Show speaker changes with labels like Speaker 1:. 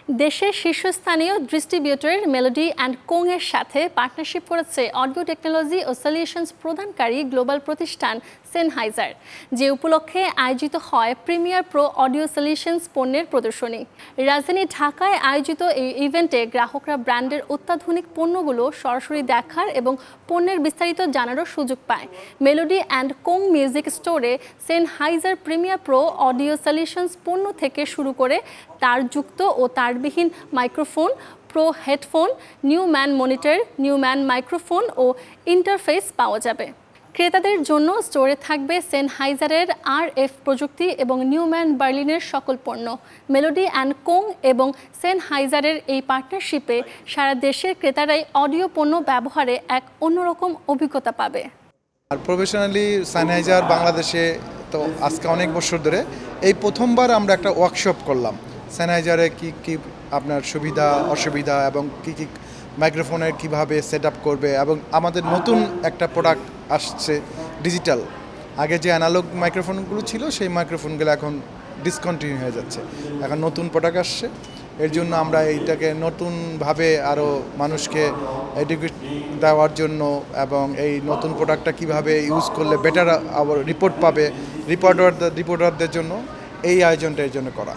Speaker 1: দেশের শীর্ষস্থানীয় distributor melody and co এর সাথে পার্টনারশিপ করেছে অডিও টেকনোলজি ও সলিউশনস প্রদানকারী গ্লোবাল প্রতিষ্ঠান সেনহাইজার, যে উপলক্ষে আয়োজিত হয় প্রিমিয়ার প্রো অডিও সলিউশনস পণ্যের প্রদর্শনী। রাজধানী ঢাকায় আয়োজিত এই ইভেন্টে গ্রাহকরা ব্র্যান্ডের অত্যাধুনিক পণ্যগুলো সরাসরি দেখার এবং পণ্যের বিস্তারিত জানারও সুযোগ পায়। মেলোডি অ্যান্ড কোং মিউজিক স্টোরে Sennheiser premier pro audio solutions পণ্য থেকে শুরু করে তারযুক্ত ও তারবিহীন microphone, pro headphone, Neumann monitor, Neumann microphone ও ইন্টারফেস পাওয়া যাবে। ক্রেতাদের জন্য স্টোরে থাকবে সেনহাইজারের RF প্রযুক্তি এবং নিউম্যান বার্লিনের সকল পণ্য। মেলোডি অ্যান্ড কোং এবং সেনহাইজারের এই পার্টনারশিপে সারা দেশের ক্রেতারাই অডিও পণ্য ব্যবহারে এক অন্যরকম অভিজ্ঞতা পাবে।
Speaker 2: আর প্রফেশনালি সেনহাইজার বাংলাদেশে তো আজকে অনেক বছর ধরে এই প্রথমবার আমরা একটা ওয়ার্কশপ করলাম সেনহাইজারে কি আপনার সুবিধা অসুবিধা এবং কি মাইক্রোফোনের কিভাবে সেট আপ করবে, এবং আমাদের নতুন একটা প্রোডাক্ট আসছে ডিজিটাল। আগে যে অ্যানালগ মাইক্রোফোনগুলো ছিল সেই মাইক্রোফোনগুলো এখন ডিসকন্টিনিউ হয়ে যাচ্ছে, এখন নতুন প্রোডাক্ট আসছে। এর জন্য আমরা এইটাকে নতুনভাবে আরও মানুষকে এডুকেট দেওয়ার জন্য এবং এই নতুন প্রোডাক্টটা কীভাবে ইউজ করলে বেটার আবার রিপোর্ট পাবে রিপোর্টারদের জন্য এই আয়োজনটা এর জন্য করা।